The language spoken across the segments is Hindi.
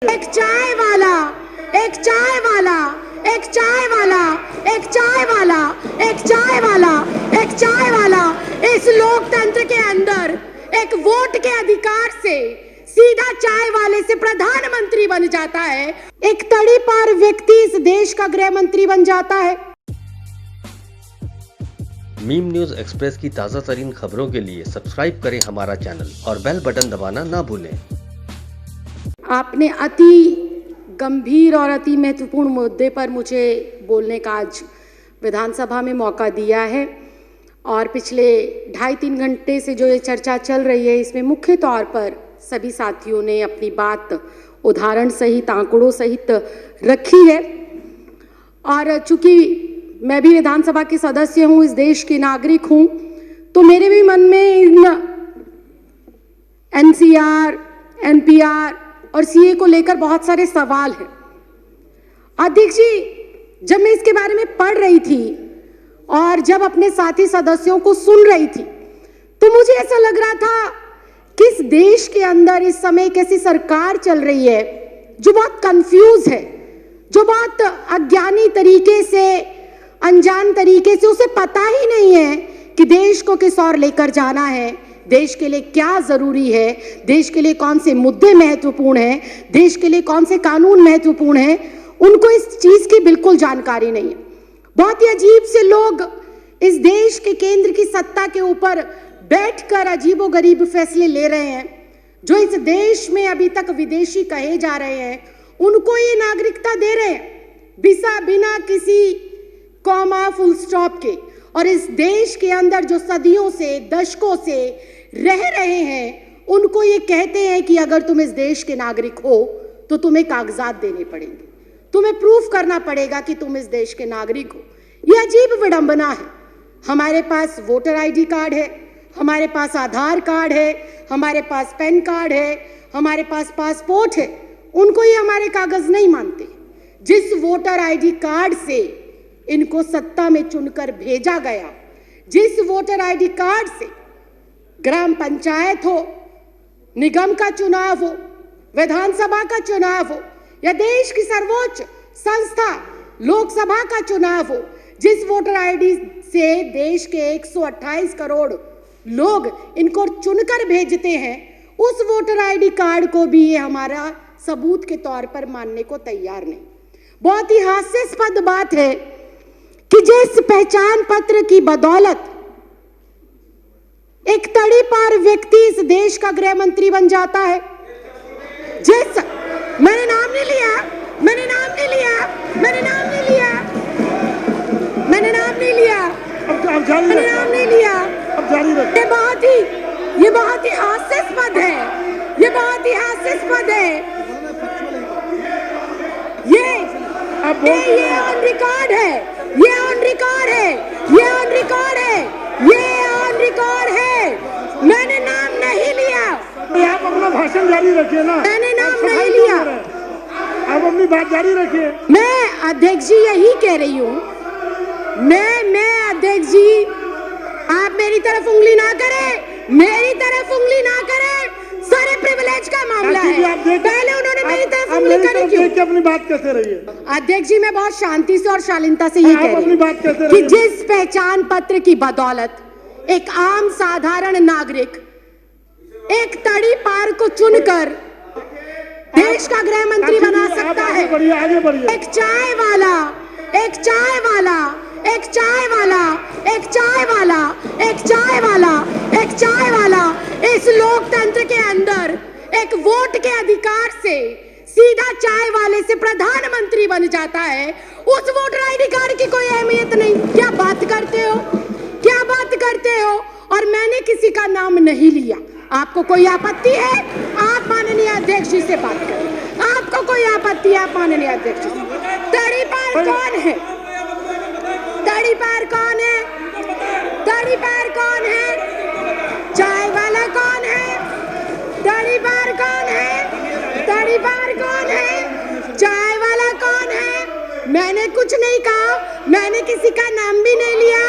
एक चाय वाला, एक चाय वाला, एक चाय वाला, एक चाय वाला, एक चाय वाला, एक चाय वाला इस लोकतंत्र के अंदर एक वोट के अधिकार से सीधा चाय वाले से प्रधानमंत्री बन जाता है। एक तड़ी पार व्यक्ति इस देश का गृह मंत्री बन जाता है। मीम न्यूज एक्सप्रेस की ताज़ा तरीन खबरों के लिए सब्सक्राइब करें हमारा चैनल और बेल बटन दबाना ना भूलें। आपने अति गंभीर और अति महत्वपूर्ण मुद्दे पर मुझे बोलने का आज विधानसभा में मौका दिया है और पिछले 2.5-3 घंटे से जो ये चर्चा चल रही है इसमें मुख्य तौर पर सभी साथियों ने अपनी बात उदाहरण सहित आंकड़ों सहित रखी है। और चूंकि मैं भी विधानसभा की सदस्य हूँ, इस देश की नागरिक हूँ, तो मेरे भी मन में इन एनसीआर, एनपीआर और सीए को लेकर बहुत सारे सवाल हैं। अध्यक्ष जी, जब मैं इसके बारे में पढ़ रही थी और जब अपने साथी सदस्यों को सुन रही थी तो मुझे ऐसा लग रहा था कि इस देश के अंदर इस समय एक ऐसी सरकार चल रही है जो बहुत कंफ्यूज है, जो बहुत अज्ञानी तरीके से, अनजान तरीके से उसे पता ही नहीं है कि देश को किस ओर लेकर जाना है, देश के लिए क्या जरूरी है, देश के लिए कौन से मुद्दे महत्वपूर्ण हैं, देश के लिए कौन से कानून महत्वपूर्ण हैं। उनको इस चीज की बिल्कुल जानकारी नहीं है। बहुत ही अजीब से लोग इस देश के केंद्र की सत्ता के ऊपर बैठकर अजीबोगरीब फैसले ले रहे हैं। जो इस देश में अभी तक विदेशी कहे जा रहे हैं उनको ये नागरिकता दे रहे हैं बिना किसी कॉमा फुल स्टॉप के। और इस देश के अंदर जो सदियों से, दशकों से रह रहे हैं उनको ये कहते हैं कि अगर तुम इस देश के नागरिक हो तो तुम्हें कागजात देने पड़ेंगे, तुम्हें प्रूफ करना पड़ेगा कि तुम इस देश के नागरिक हो। ये अजीब विडंबना है। हमारे पास वोटर आईडी कार्ड है, हमारे पास आधार कार्ड है, हमारे पास पैन कार्ड है, हमारे पास पासपोर्ट है, उनको ये हमारे कागज नहीं मानते। जिस वोटर आईडी कार्ड से इनको सत्ता में चुनकर भेजा गया, जिस वोटर आईडी कार्ड से ग्राम पंचायत हो, निगम का चुनाव हो, विधानसभा का चुनाव हो या देश की सर्वोच्च संस्था लोकसभा का चुनाव हो, जिस वोटर आईडी से देश के 128 करोड़ लोग इनको चुनकर भेजते हैं, उस वोटर आईडी कार्ड को भी ये हमारा सबूत के तौर पर मानने को तैयार नहीं। बहुत ही हास्यास्पद बात है कि जिस पहचान पत्र की बदौलत एक तड़ी पार व्यक्ति इस देश का गृह मंत्री बन जाता है, जिस मैंने नाम नहीं लिया, मैंने नाम नहीं लिया, मैंने नाम नहीं लिया, मैंने नाम नहीं लिया, मैंने नाम नहीं लिया। ये बहुत ही हास्यास्पद है, ये बहुत ही हास्यास्पद है। ये ऑन रिकॉर्ड है, ये ऑन रिकॉर्ड है, ये ऑन रिकॉर्ड है, ये ऑन रिकॉर्ड है। मैंने नाम नहीं लिया। आप अपना भाषण जारी रखिए ना। मैंने नाम नहीं लिया। आप अपनी बात जारी रखिए। मैं अध्यक्ष जी यही कह रही हूँ, मैं अध्यक्ष जी, आप मेरी तरफ उंगली ना करें, मेरी तरफ उंगली ना करें। सारे प्रिविलेज का मामला है। पहले उन्होंने मेरी तरफ उंगली करी क्यों? अपनी बात कहते रहिए। अध्यक्ष जी, मैं बहुत शांति से और शालीनता से ये कह रही हूँ कि जिस पहचान पत्र की बदौलत एक आम साधारण नागरिक एक तड़ी पार को चुनकर देश का गृह मंत्री बना सकता है। एक चाय वाला, एक चाय वाला, एक चाय वाला, एक चाय वाला, एक चाय वाला, एक चाय वाला इस लोकतंत्र के अंदर एक वोट के अधिकार से सीधा चाय वाले से प्रधानमंत्री बन जाता है। उस वोटर आईडी कार्ड की कोई अहमियत नहीं। क्या बात करते हो, क्या बात करते हो? और मैंने किसी का नाम नहीं लिया। आपको कोई आपत्ति है, आप माननीय अध्यक्ष जी से बात करें। आपको कोई आपत्ति है, आप माननीय अध्यक्ष जी से। तड़ी पार कौन है? तड़ी पार कौन है? तड़ी पार कौन है? चाय वाला कौन है? तड़ी पार कौन है? तड़ी पार कौन है? चाय वाला कौन है? मैंने कुछ नहीं कहा, मैंने किसी का नाम भी नहीं लिया।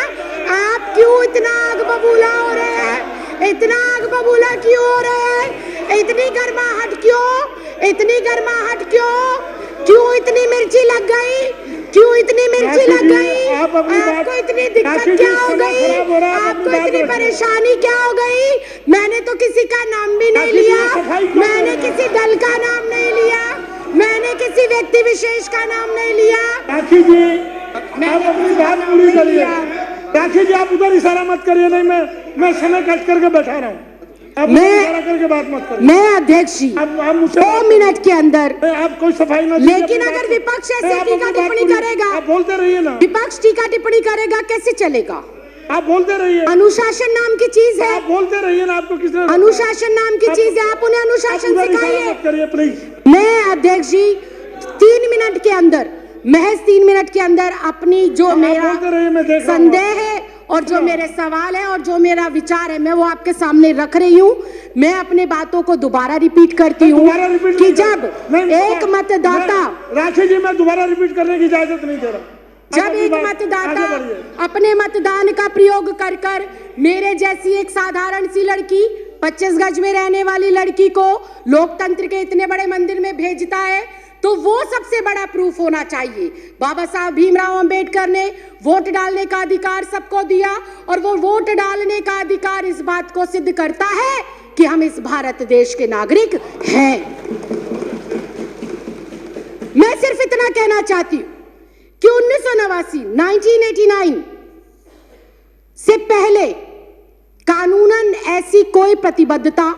आप क्यों इतना आग बबूला हो रहे हैं? इतना आग बबूला क्यों हो रहे हैं? इतनी गर्माहट क्यों? इतनी गर्माहट क्यों इतनी मिर्ची लग गई? क्यों इतनी मिर्ची लग गई? आपको इतनी दिक्कत क्या हो गई? आपको इतनी परेशानी क्या हो गई? मैंने तो किसी का नाम भी नहीं लिया, मैंने किसी दल का नाम नहीं लिया, मैंने किसी व्यक्ति विशेष का नाम नहीं लिया। राखी जी आप अपनी बात पूरी करिए। राखी जी आप उधर इशारा मत करिए। नहीं मैं समय कट करके बैठा रहा हूँ, आप इशारा करके बात मत करिए। मैं अध्यक्ष जी आप मुझसे 2 मिनट के अंदर, आप कोई सफाई ना, लेकिन अगर विपक्ष ऐसे टीका टिप्पणी करेगा, आप बोलते रहिए ना। विपक्ष टीका टिप्पणी करेगा कैसे चलेगा? आप बोलते रहिए। अनुशासन नाम की चीज है, आप बोलते रहिए ना। आपको किसने अनुशासन नाम की चीज है, आप उन्हें अनुशासन सिखाइए। करिए प्लीज। मैं अध्यक्ष जी 3 मिनट के अंदर, महज 3 मिनट के अंदर अपनी जो मेरा संदेह है और जो मेरे सवाल है और जो मेरा विचार है मैं वो आपके सामने रख रही हूँ। मैं अपने बातों को दोबारा रिपीट करती हूँ कि जब एक मतदाता, राखी जी मैं दोबारा रिपीट करने की इजाजत नहीं दे रहा। जब एक मतदाता अपने मतदान का प्रयोग कर कर मेरे जैसी एक साधारण सी लड़की, 25 गज में रहने वाली लड़की को लोकतंत्र के इतने बड़े मंदिर में भेजता है, तो वो सबसे बड़ा प्रूफ होना चाहिए। बाबा साहब भीमराव अंबेडकर ने वोट डालने का अधिकार सबको दिया और वो वोट डालने का अधिकार इस बात को सिद्ध करता है कि हम इस भारत देश के नागरिक हैं। मैं सिर्फ इतना कहना चाहती हूं कि 1989 से पहले कानूनन ऐसी कोई प्रतिबद्धता,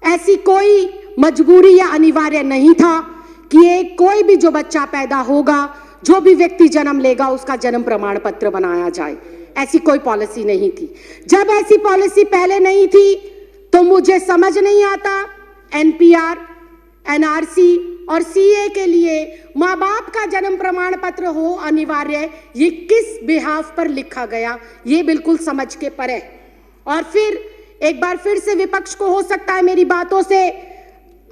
ऐसी कोई मजबूरी या अनिवार्य नहीं था कि एक कोई भी जो बच्चा पैदा होगा, जो भी व्यक्ति जन्म लेगा, उसका जन्म प्रमाण पत्र बनाया जाए। ऐसी कोई पॉलिसी नहीं थी। जब ऐसी पॉलिसी पहले नहीं थी तो मुझे समझ नहीं आता एनपीआर, एनआरसी और सीए के लिए माँ बाप का जन्म प्रमाण पत्र हो अनिवार्य, ये किस बिहाफ पर लिखा गया, ये बिल्कुल समझ के परे। और फिर एक बार फिर से विपक्ष को हो सकता है मेरी बातों से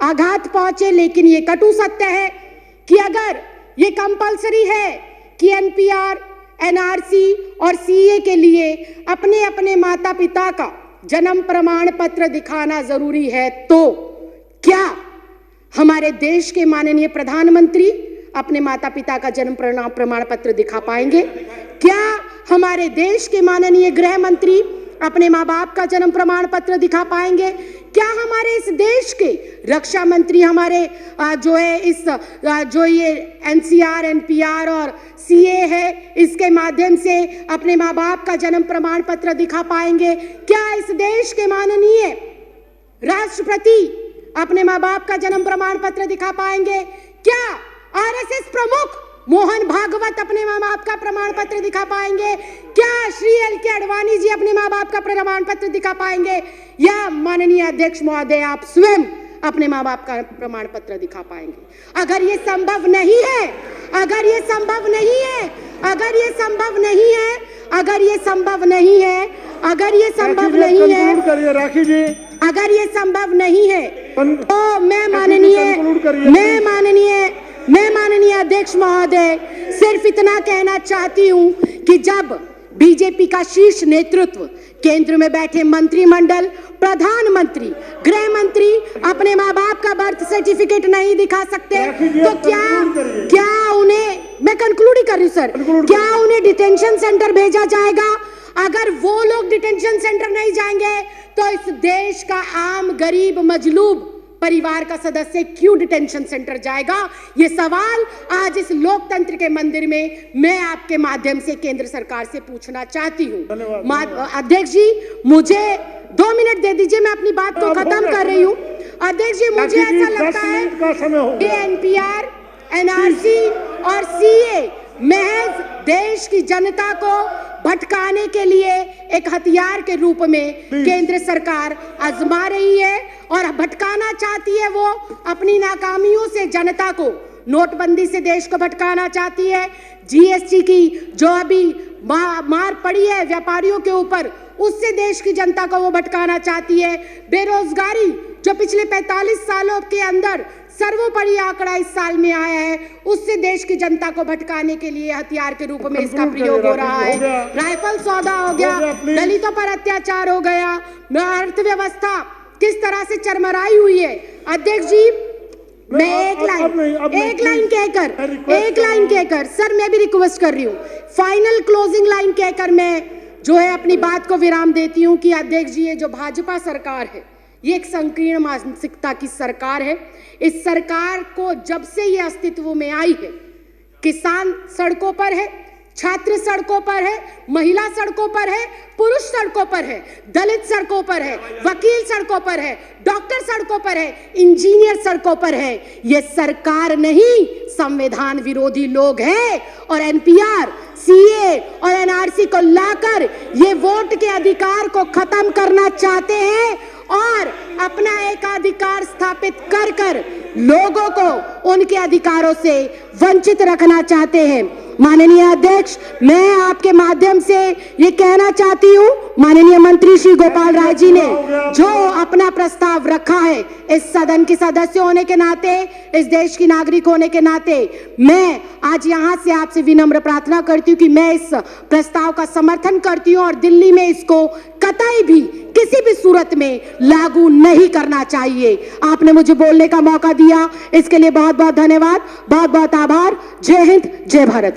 आघात पहुंचे, लेकिन ये कटु सत्य है कि अगर ये कंपलसरी है कि एनपीआर, एनआरसी और सीए के लिए अपने अपने माता पिता का जन्म प्रमाण पत्र दिखाना जरूरी है, तो क्या हमारे देश के माननीय प्रधानमंत्री अपने माता पिता का जन्म प्रमाण पत्र दिखा पाएंगे? क्या हमारे देश के माननीय गृह मंत्री अपने माँ बाप का जन्म प्रमाण पत्र दिखा पाएंगे? क्या हमारे इस देश के रक्षा मंत्री हमारे जो ये एनसीआर, एनपीआर और सीए है, इसके माध्यम से अपने माँ बाप का जन्म प्रमाण पत्र दिखा पाएंगे? क्या इस देश के माननीय राष्ट्रपति अपने माँ बाप का जन्म प्रमाण पत्र दिखा पाएंगे? क्या आरएसएस प्रमुख मोहन भागवत अपने माँ बाप का प्रमाण पत्र दिखा पाएंगे? क्या श्री एल.के. आडवाणी जी अपने माँ बाप का प्रमाण पत्र दिखा पाएंगे? या माननीय अध्यक्ष महोदय आप स्वयं अपने माँ बाप का प्रमाण पत्र दिखा पाएंगे? अगर ये संभव नहीं है, अगर ये संभव नहीं है, अगर ये संभव नहीं है, अगर ये संभव नहीं है, अगर ये संभव नहीं है, राखी जी अगर ये संभव नहीं है, तो मैं माननीय अध्यक्ष महोदय सिर्फ इतना कहना चाहती हूं कि जब बीजेपी का शीर्ष नेतृत्व, केंद्र में बैठे मंत्रिमंडल, प्रधानमंत्री, गृह मंत्री अपने माँ बाप का बर्थ सर्टिफिकेट नहीं दिखा सकते, तो क्या उन्हें, मैं कंक्लूड ही कर रही हूँ सर, क्या उन्हें डिटेंशन सेंटर भेजा जाएगा? अगर वो लोग डिटेंशन सेंटर नहीं जाएंगे तो इस देश का आम गरीब मजलूब परिवार का सदस्य क्यों डिटेंशन सेंटर जाएगा? ये सवाल आज इस लोकतंत्र के मंदिर में मैं आपके माध्यम से केंद्र सरकार से पूछना चाहती हूँ। अध्यक्ष जी मुझे 2 मिनट दे दीजिए, मैं अपनी बात को खत्म कर रही हूँ। अध्यक्ष जी मुझे ऐसा लगता है कि एनपीआर, एनआरसी और सीए महज देश की जनता को भटकाने के लिए एक हथियार के रूप में केंद्र सरकार आजमा रही है और भटकाना चाहती है। वो अपनी नाकामियों से जनता को, नोटबंदी से देश को भटकाना चाहती है, जीएसटी की जो अभी मार पड़ी है व्यापारियों के ऊपर, उससे देश की जनता को वो भटकाना चाहती है। बेरोजगारी जो पिछले 45 सालों के अंदर सर्वोपरि आंकड़ा इस साल में आया है, उससे देश की जनता को भटकाने के लिए हथियार के रूप में इसका प्रयोग हो रहा है। राइफल सौदा हो गया, दलितों पर अत्याचार हो गया, अर्थव्यवस्था किस तरह से चरमराई हुई है। अध्यक्ष जी मैं एक लाइन कहकर सर मैं भी रिक्वेस्ट कर रही हूँ, फाइनल क्लोजिंग लाइन कहकर मैं जो है अपनी बात को विराम देती हूँ कि अध्यक्ष जी ये जो भाजपा सरकार है ये एक संकीर्ण मानसिकता की सरकार है। इस सरकार को जब से ये अस्तित्व में आई है, किसान सड़कों पर है, छात्र सड़कों पर है, महिला सड़कों पर है, पुरुष सड़कों पर है, दलित सड़कों पर है, वकील सड़कों पर है, डॉक्टर सड़कों पर है, इंजीनियर सड़कों पर है। ये सरकार नहीं, संविधान विरोधी लोग हैं और एनपीआर, सीए और एनआरसी को लाकर ये वोट के अधिकार को खत्म करना चाहते हैं और अपना एकाधिकार स्थापित कर कर लोगों को उनके अधिकारों से वंचित रखना चाहते हैं। माननीय अध्यक्ष, मैं आपके माध्यम से ये कहना चाहती हूँ, माननीय मंत्री श्री गोपाल राय जी ने जो अपना प्रस्ताव रखा है, इस सदन के सदस्य होने के नाते, इस देश की नागरिक होने के नाते, मैं आज यहाँ से आपसे विनम्र प्रार्थना करती हूँ कि मैं इस प्रस्ताव का समर्थन करती हूँ और दिल्ली में इसको कतई भी किसी भी सूरत में लागू नहीं करना चाहिए। आपने मुझे बोलने का मौका दिया, इसके लिए बहुत बहुत धन्यवाद, बहुत बहुत आभार। जय हिंद, जय भारत।